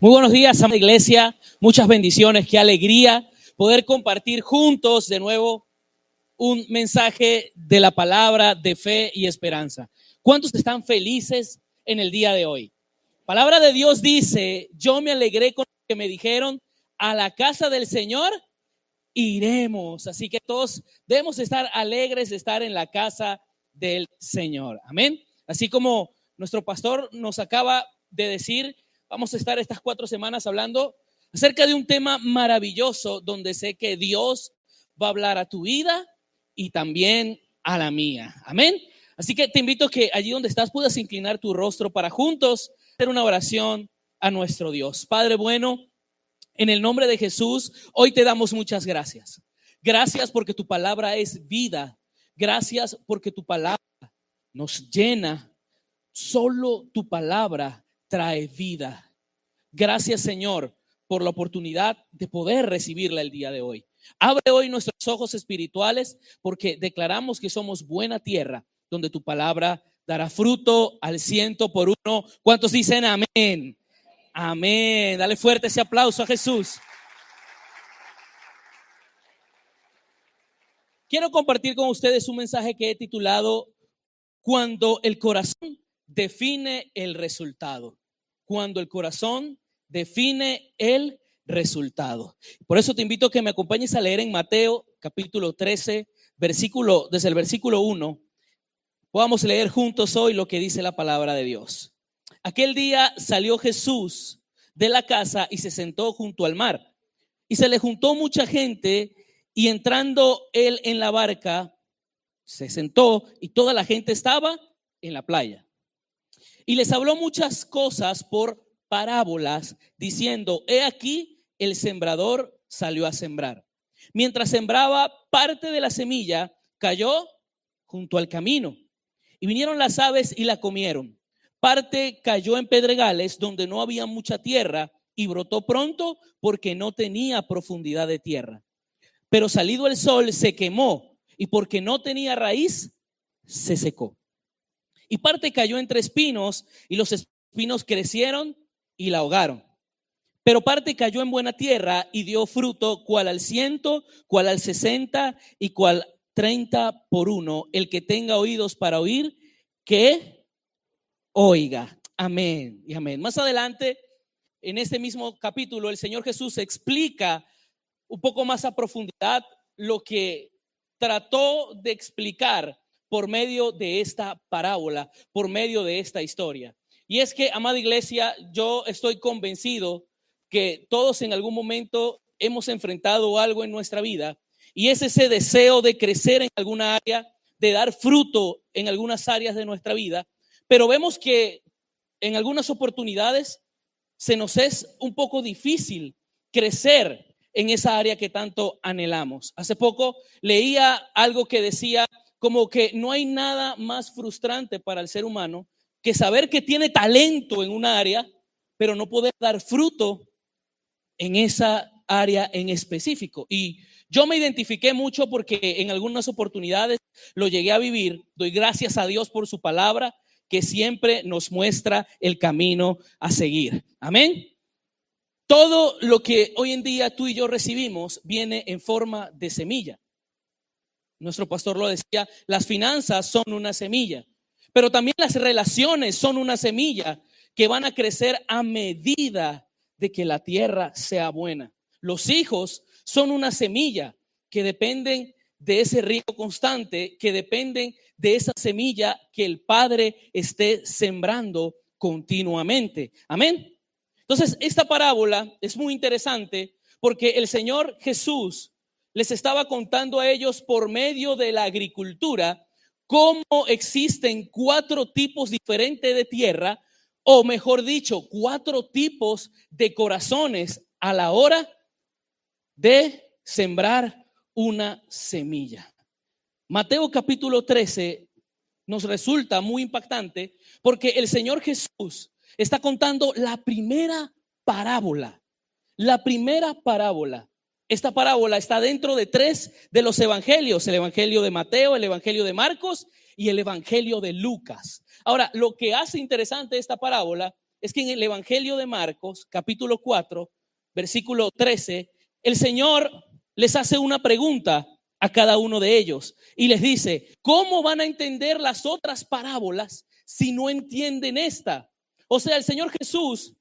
Muy buenos días, amada iglesia. Muchas bendiciones, qué alegría poder compartir juntos de nuevo un mensaje de la palabra de fe y esperanza. ¿Cuántos están felices en el día de hoy? Palabra de Dios dice: yo me alegré con lo que me dijeron, a la casa del Señor iremos. Así que todos debemos estar alegres de estar en la casa del Señor. Amén. Así como nuestro pastor nos acaba de decir, vamos a estar estas 4 semanas hablando acerca de un tema maravilloso donde sé que Dios va a hablar a tu vida y también a la mía. Amén. Así que te invito a que allí donde estás puedas inclinar tu rostro para juntos hacer una oración a nuestro Dios. Padre bueno, en el nombre de Jesús, hoy te damos muchas gracias. Gracias porque tu palabra es vida. Gracias porque tu palabra nos llena. Solo tu palabra trae vida. Gracias, Señor, por la oportunidad de poder recibirla el día de hoy. Abre hoy nuestros ojos espirituales porque declaramos que somos buena tierra donde tu palabra dará fruto al 100%. ¿Cuántos dicen amén? Amén. Dale fuerte ese aplauso a Jesús. Quiero compartir con ustedes un mensaje que he titulado Cuando el corazón define el resultado. Cuando el corazón define el resultado. Por eso te invito a que me acompañes a leer en Mateo capítulo 13, desde el versículo 1. Podamos leer juntos hoy lo que dice la palabra de Dios. Aquel día salió Jesús de la casa y se sentó junto al mar. Y se le juntó mucha gente, y entrando él en la barca, se sentó y toda la gente estaba en la playa. Y les habló muchas cosas por parábolas, diciendo: he aquí, el sembrador salió a sembrar. Mientras sembraba, parte de la semilla cayó junto al camino, y vinieron las aves y la comieron. Parte cayó en pedregales donde no había mucha tierra, y brotó pronto porque no tenía profundidad de tierra. Pero salido el sol se quemó, y porque no tenía raíz, se secó. Y parte cayó entre espinos, y los espinos crecieron y la ahogaron. Pero parte cayó en buena tierra y dio fruto, cual al 100, cual al 60 y cual 30 por 1. El que tenga oídos para oír, que oiga. Amén y amén. Más adelante, en este mismo capítulo, el Señor Jesús explica un poco más a profundidad lo que trató de explicar por medio de esta parábola, por medio de esta historia. Y es que, amada iglesia, yo estoy convencido que todos en algún momento hemos enfrentado algo en nuestra vida, y es ese deseo de crecer en alguna área, de dar fruto en algunas áreas de nuestra vida, pero vemos que en algunas oportunidades se nos es un poco difícil crecer en esa área que tanto anhelamos. Hace poco leía algo que decía como que no hay nada más frustrante para el ser humano que saber que tiene talento en una área, pero no poder dar fruto en esa área en específico. Y yo me identifiqué mucho porque en algunas oportunidades lo llegué a vivir. Doy gracias a Dios por su palabra, que siempre nos muestra el camino a seguir. Amén. Todo lo que hoy en día tú y yo recibimos viene en forma de semilla. Nuestro pastor lo decía, las finanzas son una semilla, pero también las relaciones son una semilla que van a crecer a medida de que la tierra sea buena. Los hijos son una semilla que dependen de ese riego constante, que dependen de esa semilla que el Padre esté sembrando continuamente. Amén. Entonces, esta parábola es muy interesante porque el Señor Jesús les estaba contando a ellos por medio de la agricultura cómo existen 4 tipos diferentes de tierra, o mejor dicho, 4 tipos de corazones a la hora de sembrar una semilla. Mateo capítulo 13 nos resulta muy impactante porque el Señor Jesús está contando la primera parábola. La primera parábola. Esta parábola está dentro de 3 de los evangelios: el evangelio de Mateo, el evangelio de Marcos y el evangelio de Lucas. Ahora, lo que hace interesante esta parábola es que en el Evangelio de Marcos, capítulo 4, versículo 13, el Señor les hace una pregunta a cada uno de ellos y les dice: ¿cómo van a entender las otras parábolas si no entienden esta? O sea, el Señor Jesús,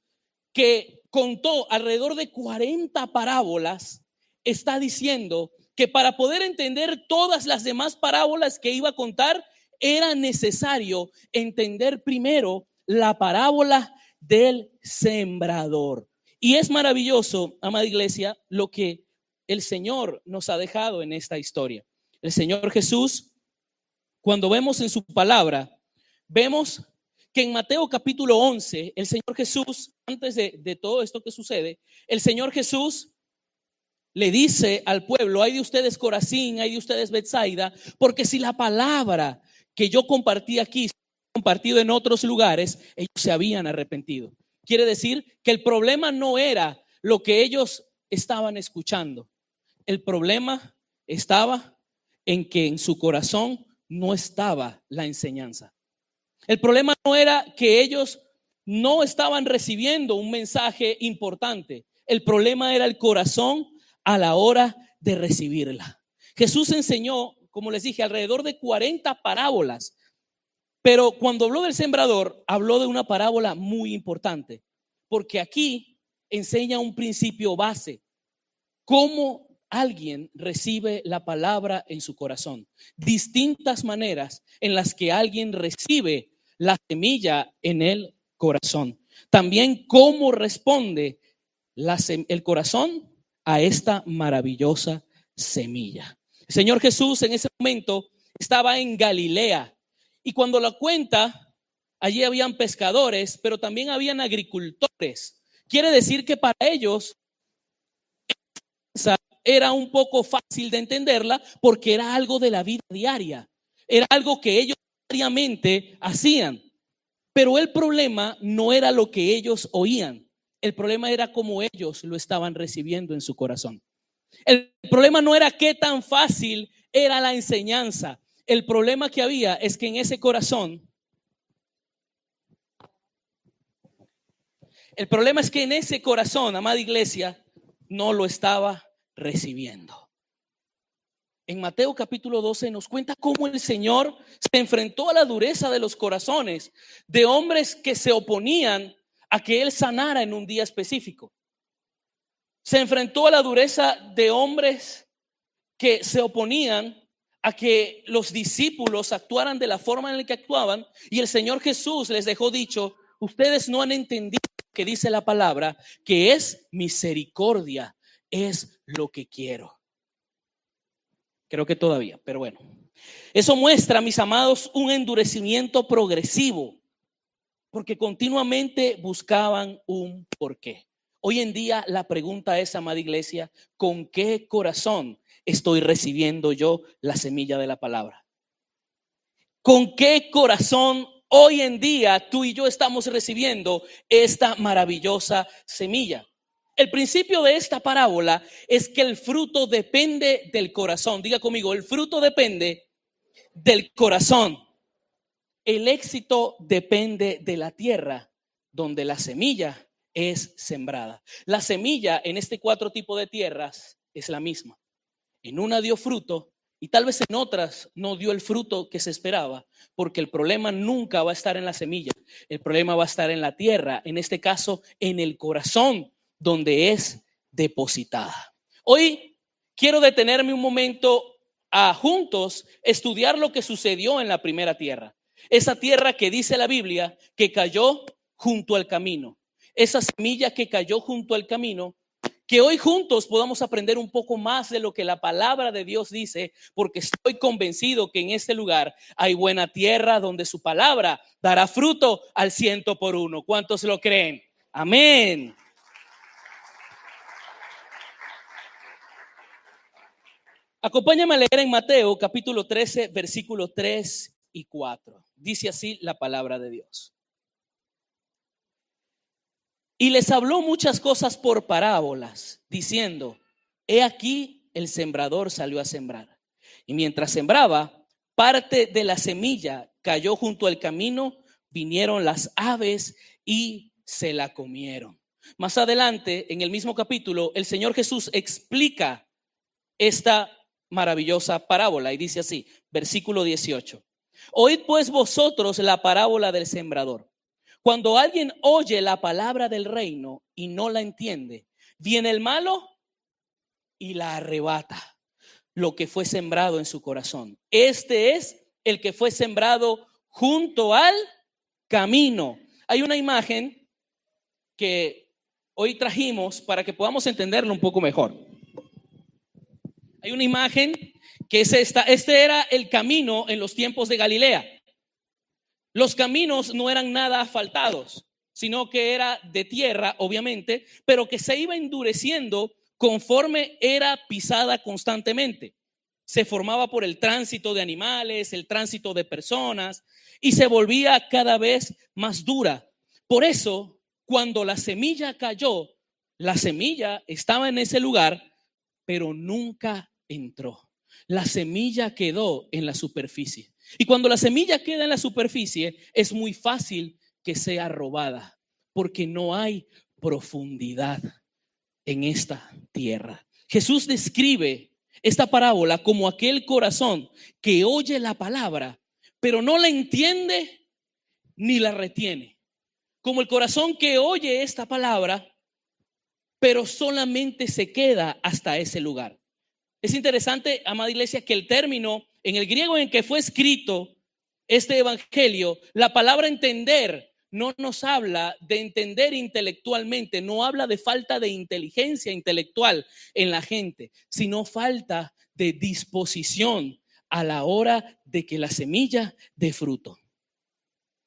que contó alrededor de 40 parábolas, está diciendo que para poder entender todas las demás parábolas que iba a contar, era necesario entender primero la parábola del sembrador. Y es maravilloso, amada iglesia, lo que el Señor nos ha dejado en esta historia. El Señor Jesús, cuando vemos en su palabra, vemos que en Mateo capítulo 11, el Señor Jesús, antes de todo esto que sucede, el Señor Jesús le dice al pueblo: hay de ustedes Corazín, hay de ustedes Betsaida, porque si la palabra que yo compartí aquí, compartido en otros lugares, ellos se habían arrepentido. Quiere decir que el problema no era lo que ellos estaban escuchando. El problema estaba en que en su corazón no estaba la enseñanza. El problema no era que ellos no estaban recibiendo un mensaje importante. El problema era el corazón a la hora de recibirla. Jesús enseñó, como les dije, alrededor de 40 parábolas, pero cuando habló del sembrador, habló de una parábola muy importante, porque aquí enseña un principio base: cómo alguien recibe la palabra en su corazón. Distintas maneras en las que alguien recibe la semilla en el corazón. También cómo responde el corazón a esta maravillosa semilla. El Señor Jesús en ese momento estaba en Galilea, y cuando lo cuenta, allí habían pescadores, pero también habían agricultores. Quiere decir que para ellos era un poco fácil de entenderla, porque era algo de la vida diaria, era algo que ellos diariamente hacían. Pero el problema no era lo que ellos oían, el problema era cómo ellos lo estaban recibiendo en su corazón. El problema no era qué tan fácil era la enseñanza. El problema que había es que en ese corazón, el problema es que en ese corazón, amada iglesia, no lo estaba recibiendo. En Mateo capítulo 12 nos cuenta cómo el Señor se enfrentó a la dureza de los corazones de hombres que se oponían a que Él sanara en un día específico. Se enfrentó a la dureza de hombres que se oponían a que los discípulos actuaran de la forma en la que actuaban, y el Señor Jesús les dejó dicho: ustedes no han entendido lo que dice la palabra, que es misericordia, es lo que quiero. Creo que todavía, pero bueno. Eso muestra, mis amados, un endurecimiento progresivo, porque continuamente buscaban un porqué. Hoy en día la pregunta es, amada iglesia: ¿con qué corazón estoy recibiendo yo la semilla de la palabra? ¿Con qué corazón hoy en día tú y yo estamos recibiendo esta maravillosa semilla? El principio de esta parábola es que el fruto depende del corazón. Diga conmigo: el fruto depende del corazón. El éxito depende de la tierra donde la semilla es sembrada. La semilla en este 4 tipos de tierras es la misma. En una dio fruto y tal vez en otras no dio el fruto que se esperaba, porque el problema nunca va a estar en la semilla. El problema va a estar en la tierra, en este caso en el corazón donde es depositada. Hoy quiero detenerme un momento a juntos estudiar lo que sucedió en la primera tierra. Esa tierra que dice la Biblia que cayó junto al camino. Esa semilla que cayó junto al camino, que hoy juntos podamos aprender un poco más de lo que la palabra de Dios dice, porque estoy convencido que en este lugar hay buena tierra donde su palabra dará fruto al 100%. ¿Cuántos lo creen? Amén. Acompáñame a leer en Mateo capítulo 13, versículos 3 y 4. Dice así la palabra de Dios. Y les habló muchas cosas por parábolas, diciendo: he aquí el sembrador salió a sembrar. Y mientras sembraba, parte de la semilla cayó junto al camino, vinieron las aves y se la comieron. Más adelante, en el mismo capítulo, el Señor Jesús explica esta maravillosa parábola y dice así, versículo 18: Oíd pues vosotros la parábola del sembrador. Cuando alguien oye la palabra del reino y no la entiende, viene el malo y la arrebata lo que fue sembrado en su corazón. Este es el que fue sembrado junto al camino. Hay una imagen que hoy trajimos para que podamos entenderlo un poco mejor. Hay una imagen que es esta. Este era el camino en los tiempos de Galilea. Los caminos no eran nada asfaltados, sino que era de tierra, obviamente, pero que se iba endureciendo conforme era pisada constantemente. Se formaba por el tránsito de animales, el tránsito de personas, y se volvía cada vez más dura. Por eso, cuando la semilla cayó, la semilla estaba en ese lugar, pero nunca entró. La semilla quedó en la superficie. Y cuando la semilla queda en la superficie, es muy fácil que sea robada, porque no hay profundidad en esta tierra. Jesús describe esta parábola como aquel corazón que oye la palabra, pero no la entiende ni la retiene. Como el corazón que oye esta palabra, pero solamente se queda hasta ese lugar. Es interesante, amada iglesia, que el término en el griego en que fue escrito este evangelio, la palabra entender no nos habla de entender intelectualmente, no habla de falta de inteligencia intelectual en la gente, sino falta de disposición a la hora de que la semilla dé fruto.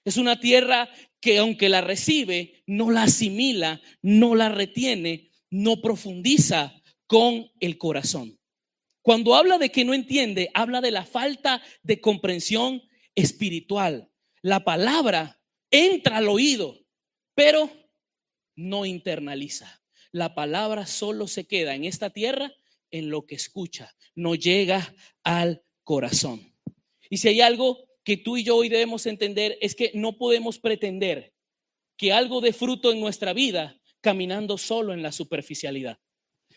Es una tierra que aunque la recibe, no la asimila, no la retiene, no profundiza con el corazón. Cuando habla de que no entiende, habla de la falta de comprensión espiritual. La palabra entra al oído, pero no internaliza. La palabra solo se queda en esta tierra en lo que escucha, no llega al corazón. Y si hay algo que tú y yo hoy debemos entender, es que no podemos pretender que algo dé fruto en nuestra vida caminando solo en la superficialidad.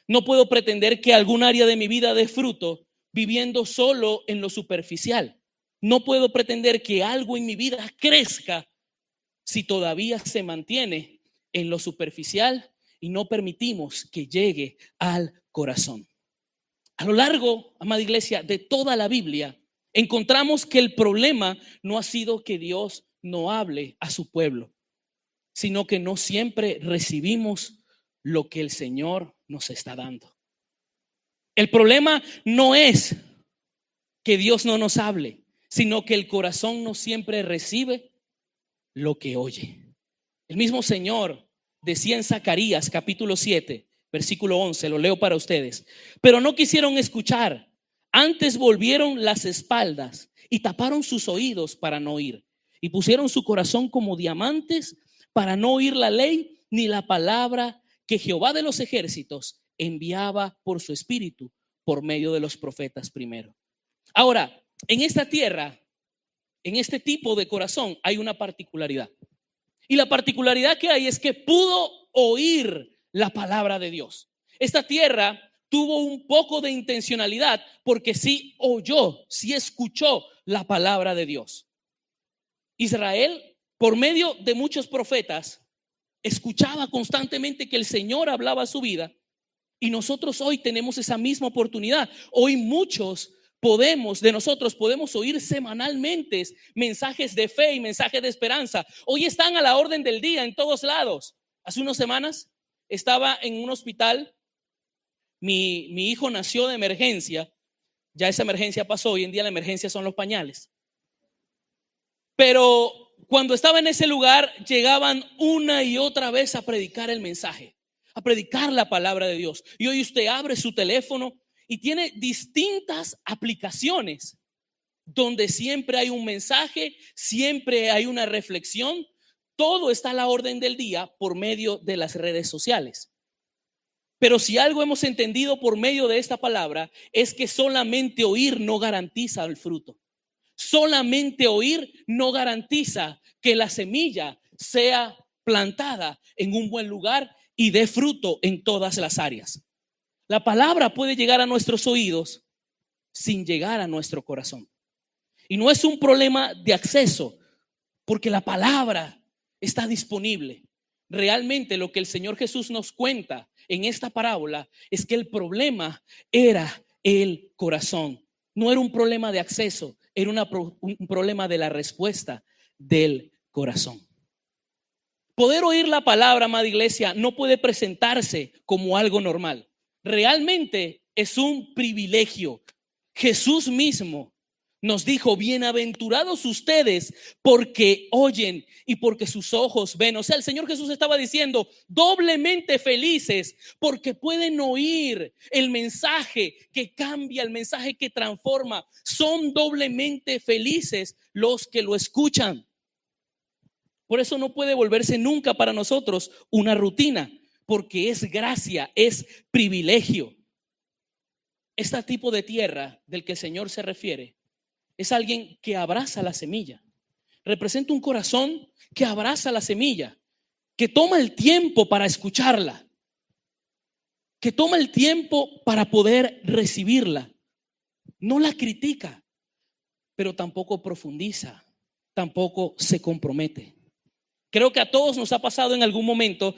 No puedo pretender que algún área de mi vida dé fruto viviendo solo en lo superficial. No puedo pretender que algo en mi vida crezca si todavía se mantiene en lo superficial y no permitimos que llegue al corazón. A lo largo, amada iglesia, de toda la Biblia, encontramos que el problema no ha sido que Dios no hable a su pueblo, sino que no siempre recibimos lo que el Señor nos está dando. El problema no es que Dios no nos hable, sino que el corazón no siempre recibe lo que oye. El mismo Señor decía en Zacarías capítulo 7, versículo 11, lo leo para ustedes: pero no quisieron escuchar, antes volvieron las espaldas y taparon sus oídos para no oír, y pusieron su corazón como diamantes para no oír la ley ni la palabra que Jehová de los ejércitos enviaba por su espíritu por medio de los profetas primero. Ahora, en esta tierra, en este tipo de corazón hay una particularidad. Y la particularidad que hay es que pudo oír la palabra de Dios. Esta tierra tuvo un poco de intencionalidad porque sí oyó, sí escuchó la palabra de Dios. Israel, por medio de muchos profetas, escuchaba constantemente que el Señor hablaba a su vida, y nosotros hoy tenemos esa misma oportunidad. Hoy muchos de nosotros podemos oír semanalmente mensajes de fe y mensajes de esperanza. Hoy están a la orden del día en todos lados. Hace unas semanas estaba en un hospital, mi hijo nació de emergencia, ya esa emergencia pasó, hoy en día la emergencia son los pañales. Pero cuando estaba en ese lugar, llegaban una y otra vez a predicar el mensaje, a predicar la palabra de Dios. Y hoy usted abre su teléfono y tiene distintas aplicaciones donde siempre hay un mensaje, siempre hay una reflexión. Todo está a la orden del día por medio de las redes sociales. Pero si algo hemos entendido por medio de esta palabra, es que solamente oír no garantiza el fruto. Solamente oír no garantiza que la semilla sea plantada en un buen lugar y dé fruto en todas las áreas. La palabra puede llegar a nuestros oídos sin llegar a nuestro corazón. Y no es un problema de acceso, porque la palabra está disponible. Realmente lo que el Señor Jesús nos cuenta en esta parábola es que el problema era el corazón. No era un problema de acceso, era un problema de la respuesta del corazón. Poder oír la palabra, amada iglesia, no puede presentarse como algo normal. Realmente es un privilegio. Jesús mismo nos dijo: bienaventurados ustedes porque oyen y porque sus ojos ven. O sea, el Señor Jesús estaba diciendo: doblemente felices porque pueden oír el mensaje que cambia, el mensaje que transforma. Son doblemente felices los que lo escuchan. Por eso no puede volverse nunca para nosotros una rutina, porque es gracia, es privilegio. Este tipo de tierra del que el Señor se refiere es alguien que abraza la semilla. Representa un corazón que abraza la semilla, que toma el tiempo para escucharla, que toma el tiempo para poder recibirla. No la critica, pero tampoco profundiza, tampoco se compromete. Creo que a todos nos ha pasado en algún momento,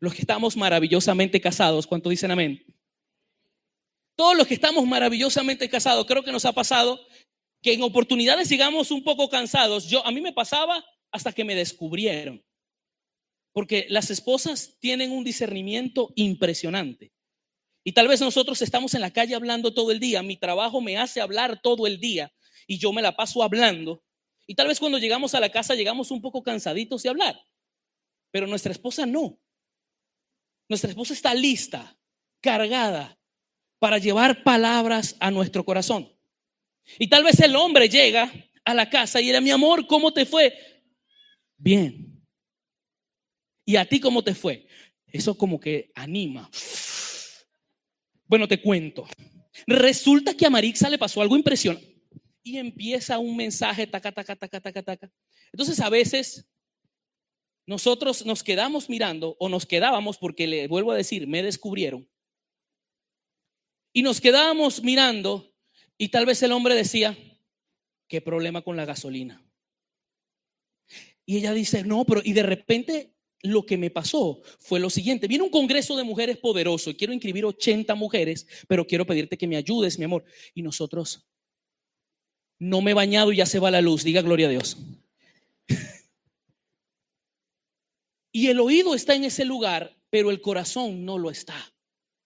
los que estamos maravillosamente casados. ¿Cuánto dicen amén? Todos los que estamos maravillosamente casados, creo que nos ha pasado que en oportunidades llegamos un poco cansados. A mí me pasaba hasta que me descubrieron, porque las esposas tienen un discernimiento impresionante. Y tal vez nosotros estamos en la calle hablando todo el día. Mi trabajo me hace hablar todo el día y yo me la paso hablando. Y tal vez cuando llegamos a la casa llegamos un poco cansaditos de hablar, pero nuestra esposa no. Nuestra esposa está lista, cargada para llevar palabras a nuestro corazón. Y tal vez el hombre llega a la casa y era: mi amor, ¿cómo te fue? Bien. ¿Y a ti cómo te fue? Eso como que anima. Bueno, te cuento. Resulta que a Marixa le pasó algo impresionante. Y empieza un mensaje, taca, taca, taca, taca, taca. Entonces a veces nosotros nos quedamos mirando, o nos quedábamos, porque le vuelvo a decir, me descubrieron. Y nos quedábamos mirando y tal vez el hombre decía: ¿qué problema con la gasolina? Y ella dice: no, pero, y de repente lo que me pasó fue lo siguiente: viene un congreso de mujeres poderoso y quiero inscribir 80 mujeres, pero quiero pedirte que me ayudes, mi amor. Y nosotros: no me he bañado y ya se va la luz. Diga gloria a Dios. Y el oído está en ese lugar, pero el corazón no lo está.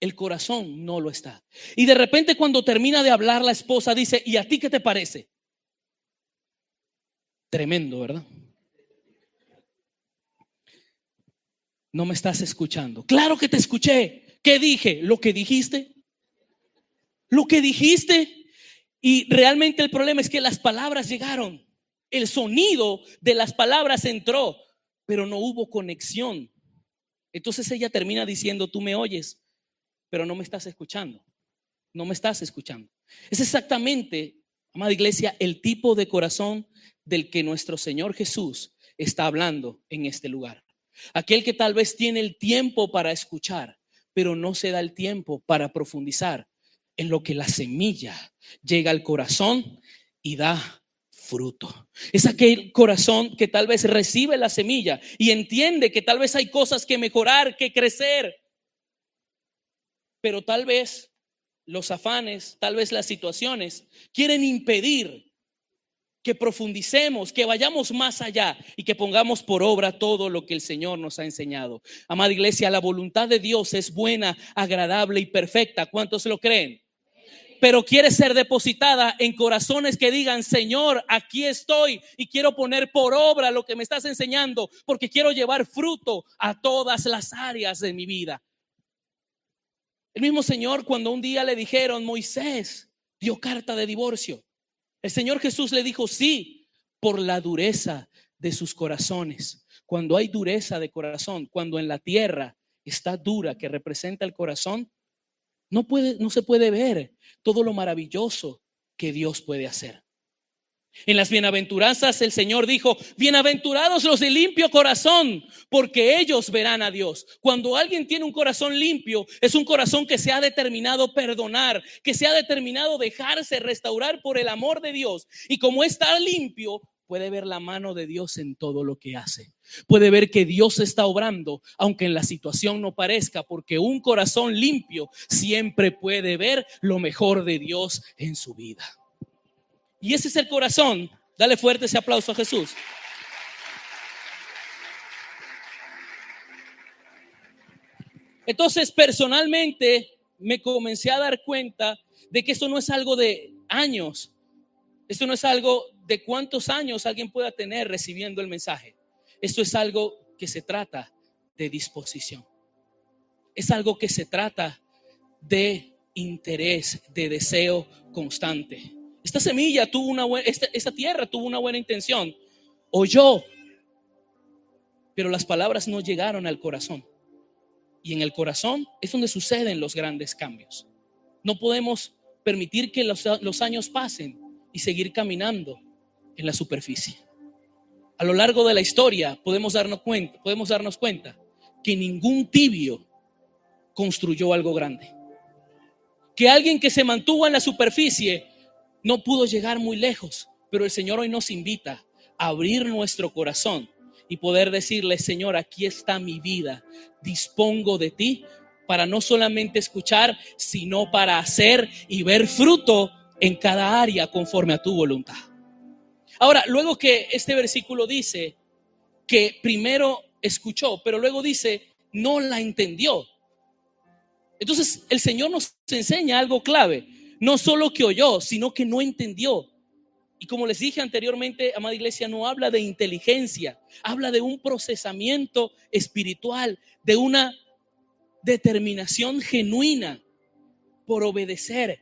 El corazón no lo está. Y de repente cuando termina de hablar la esposa dice: ¿y a ti qué te parece? Tremendo, ¿verdad? No me estás escuchando. Claro que te escuché. ¿Qué dije? Lo que dijiste. Lo que dijiste. Y realmente el problema es que las palabras llegaron, el sonido de las palabras entró, pero no hubo conexión. Entonces ella termina diciendo: tú me oyes, pero no me estás escuchando. No me estás escuchando. Es exactamente, amada iglesia, el tipo de corazón del que nuestro Señor Jesús está hablando en este lugar. Aquel que tal vez tiene el tiempo para escuchar, pero no se da el tiempo para profundizar en lo que la semilla llega al corazón y da fruto. Es aquel corazón que tal vez recibe la semilla y entiende que tal vez hay cosas que mejorar, que crecer, pero tal vez los afanes, tal vez las situaciones quieren impedir que profundicemos, que vayamos más allá y que pongamos por obra todo lo que el Señor nos ha enseñado. Amada iglesia, la voluntad de Dios es buena, agradable y perfecta. ¿Cuántos lo creen? Pero quiere ser depositada en corazones que digan: Señor, aquí estoy y quiero poner por obra lo que me estás enseñando, porque quiero llevar fruto a todas las áreas de mi vida. El mismo Señor, cuando un día le dijeron: Moisés dio carta de divorcio, el Señor Jesús le dijo: sí, por la dureza de sus corazones. Cuando hay dureza de corazón, cuando en la tierra está dura, que representa el corazón, no se puede ver todo lo maravilloso que Dios puede hacer. En las bienaventuranzas el Señor dijo: bienaventurados los de limpio corazón, porque ellos verán a Dios. Cuando alguien tiene un corazón limpio, es un corazón que se ha determinado perdonar, que se ha determinado dejarse restaurar por el amor de Dios. Y como está limpio, puede ver la mano de Dios en todo lo que hace. Puede ver que Dios está obrando, aunque en la situación no parezca, porque un corazón limpio siempre puede ver lo mejor de Dios en su vida. Y ese es el corazón. Dale fuerte ese aplauso a Jesús. Entonces, personalmente me comencé a dar cuenta de que esto no es algo de años. Esto no es algo de cuántos años alguien pueda tener recibiendo el mensaje. Esto es algo que se trata de disposición. Es algo que se trata de interés, de deseo constante. Esta semilla tuvo esta tierra tuvo una buena intención, oyó, pero las palabras no llegaron al corazón. Y en el corazón es donde suceden los grandes cambios. No podemos permitir que los años pasen y seguir caminando en la superficie. A lo largo de la historia podemos darnos cuenta que ningún tibio construyó algo grande. Que alguien que se mantuvo en la superficie no pudo llegar muy lejos, pero el Señor hoy nos invita a abrir nuestro corazón y poder decirle: Señor, aquí está mi vida, dispongo de ti para no solamente escuchar, sino para hacer y ver fruto en cada área conforme a tu voluntad. Ahora, luego que este versículo dice que primero escuchó, pero luego dice no la entendió. Entonces el Señor nos enseña algo clave. No solo que oyó, sino que no entendió. Y como les dije anteriormente, amada iglesia, no habla de inteligencia, habla de un procesamiento espiritual, de una determinación genuina por obedecer.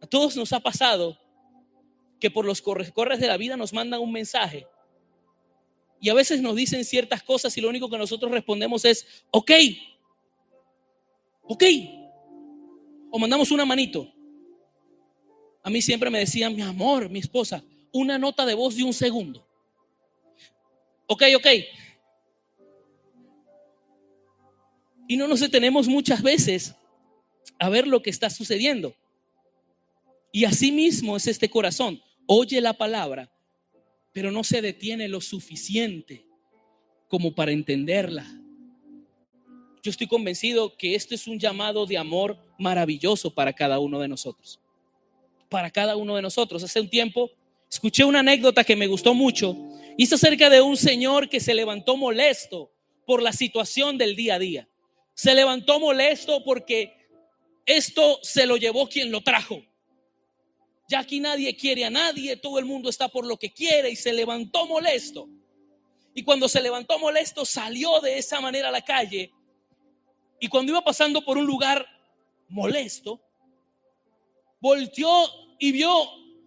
A todos nos ha pasado que por los corres de la vida nos mandan un mensaje y a veces nos dicen ciertas cosas y lo único que nosotros respondemos es ok, o mandamos una manito. A mí siempre me decían: mi amor, mi esposa, una nota de voz de 1 segundo. Ok. Y no nos detenemos muchas veces a ver lo que está sucediendo. Y así mismo es este corazón. Oye la palabra, pero no se detiene lo suficiente como para entenderla. Yo estoy convencido que esto es un llamado de amor maravilloso para cada uno de nosotros. Para cada uno de nosotros. Hace un tiempo escuché una anécdota que me gustó mucho. Y es acerca de un señor que se levantó molesto por la situación del día a día. Se levantó molesto porque esto se lo llevó quien lo trajo. Ya aquí nadie quiere a nadie, todo el mundo está por lo que quiere, y se levantó molesto. Y cuando se levantó molesto, salió de esa manera a la calle. Y cuando iba pasando por un lugar molesto, volteó y vio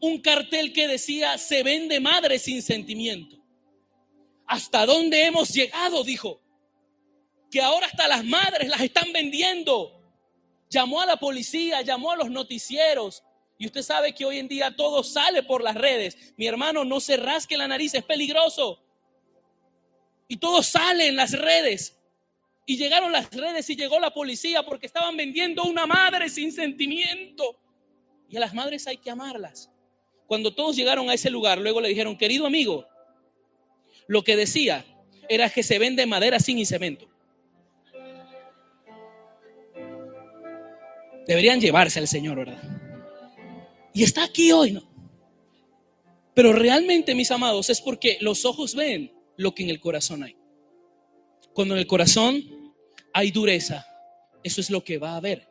un cartel que decía: se vende madre sin sentimiento. ¿Hasta dónde hemos llegado?, dijo. Que ahora hasta las madres las están vendiendo. Llamó a la policía, llamó a los noticieros. Y usted sabe que hoy en día todo sale por las redes. Mi hermano, no se rasque la nariz, es peligroso. Y todo sale en las redes. Y llegaron las redes y llegó la policía porque estaban vendiendo una madre sin sentimiento. Y a las madres hay que amarlas. Cuando todos llegaron a ese lugar, luego le dijeron: querido amigo, lo que decía era que se vende madera sin cemento. Deberían llevarse al Señor, ¿verdad? Y está aquí hoy, ¿no? Pero realmente, mis amados, es porque los ojos ven lo que en el corazón hay. Cuando en el corazón hay dureza, eso es lo que va a haber.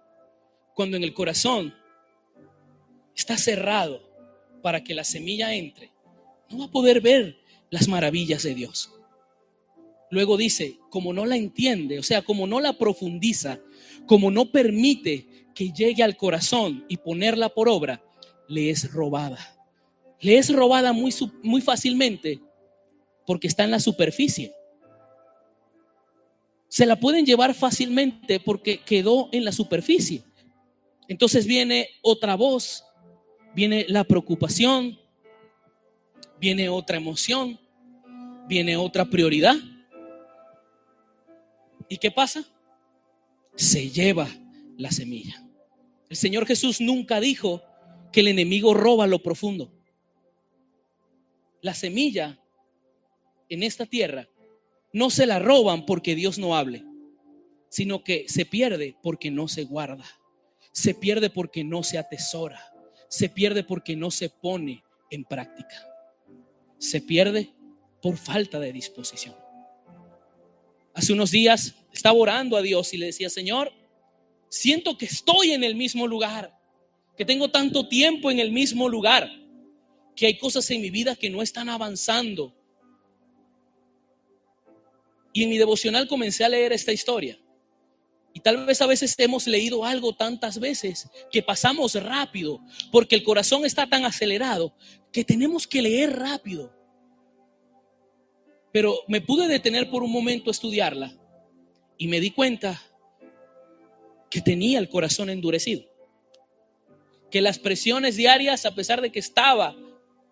Cuando en el corazón está cerrado para que la semilla entre, no va a poder ver las maravillas de Dios. Luego dice: como no la entiende, o sea, como no la profundiza, como no permite que llegue al corazón y ponerla por obra, le es robada. Le es robada muy fácilmente porque está en la superficie. Se la pueden llevar fácilmente porque quedó en la superficie. Entonces viene otra voz, viene la preocupación, viene otra emoción, viene otra prioridad. ¿Y qué pasa? Se lleva la semilla. El Señor Jesús nunca dijo que el enemigo roba lo profundo. La semilla en esta tierra no se la roban porque Dios no hable, sino que se pierde porque no se guarda, se pierde porque no se atesora, se pierde porque no se pone en práctica, se pierde por falta de disposición. Hace unos días estaba orando a Dios y le decía: Señor, siento que estoy en el mismo lugar, que tengo tanto tiempo en el mismo lugar, que hay cosas en mi vida que no están avanzando. Y en mi devocional comencé a leer esta historia. Y tal vez a veces hemos leído algo tantas veces que pasamos rápido, porque el corazón está tan acelerado que tenemos que leer rápido. Pero me pude detener por un momento a estudiarla y me di cuenta que tenía el corazón endurecido, que las presiones diarias, a pesar de que estaba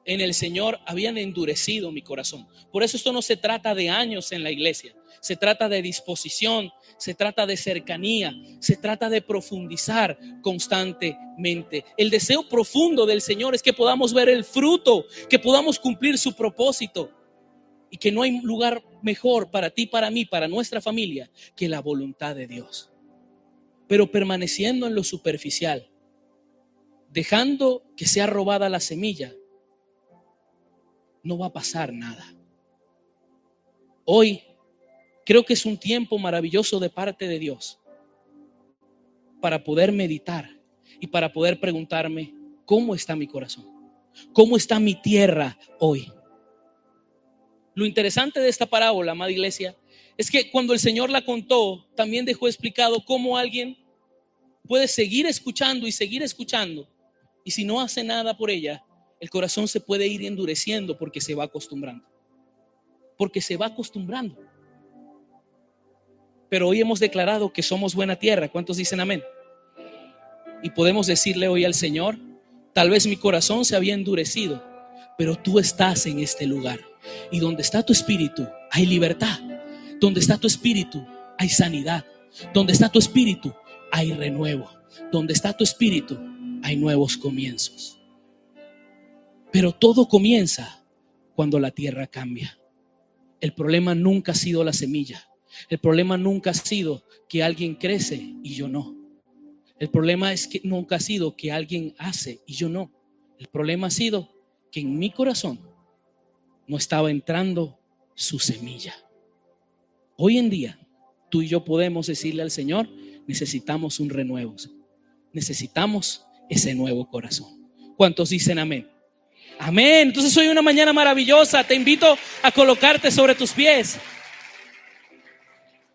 en el Señor, habían endurecido mi corazón. Por eso esto no se trata de años en la iglesia, se trata de disposición, se trata de cercanía, se trata de profundizar constantemente. El deseo profundo del Señor es que podamos ver el fruto, que podamos cumplir su propósito, y que no hay lugar mejor para ti, para mí, para nuestra familia que la voluntad de Dios. Pero permaneciendo en lo superficial, dejando que sea robada la semilla, no va a pasar nada. Hoy creo que es un tiempo maravilloso de parte de Dios para poder meditar y para poder preguntarme: ¿cómo está mi corazón? ¿Cómo está mi tierra hoy? Lo interesante de esta parábola, amada iglesia, es que cuando el Señor la contó, también dejó explicado cómo alguien puede seguir escuchando y seguir escuchando, y si no hace nada por ella, el corazón se puede ir endureciendo porque se va acostumbrando. Porque se va acostumbrando. Pero hoy hemos declarado que somos buena tierra. ¿Cuántos dicen amén? Y podemos decirle hoy al Señor: tal vez mi corazón se había endurecido, pero tú estás en este lugar. Y donde está tu espíritu hay libertad. Donde está tu espíritu hay sanidad. Donde está tu espíritu hay renuevo. Donde está tu espíritu hay nuevos comienzos. Pero todo comienza cuando la tierra cambia. El problema nunca ha sido la semilla. El problema nunca ha sido que alguien crece y yo no. El problema es que nunca ha sido que alguien hace y yo no. El problema ha sido que en mi corazón no estaba entrando su semilla. Hoy en día, tú y yo podemos decirle al Señor: necesitamos un renuevo. Necesitamos ese nuevo corazón. ¿Cuántos dicen amén? Amén. Entonces hoy una mañana maravillosa. Te invito a colocarte sobre tus pies.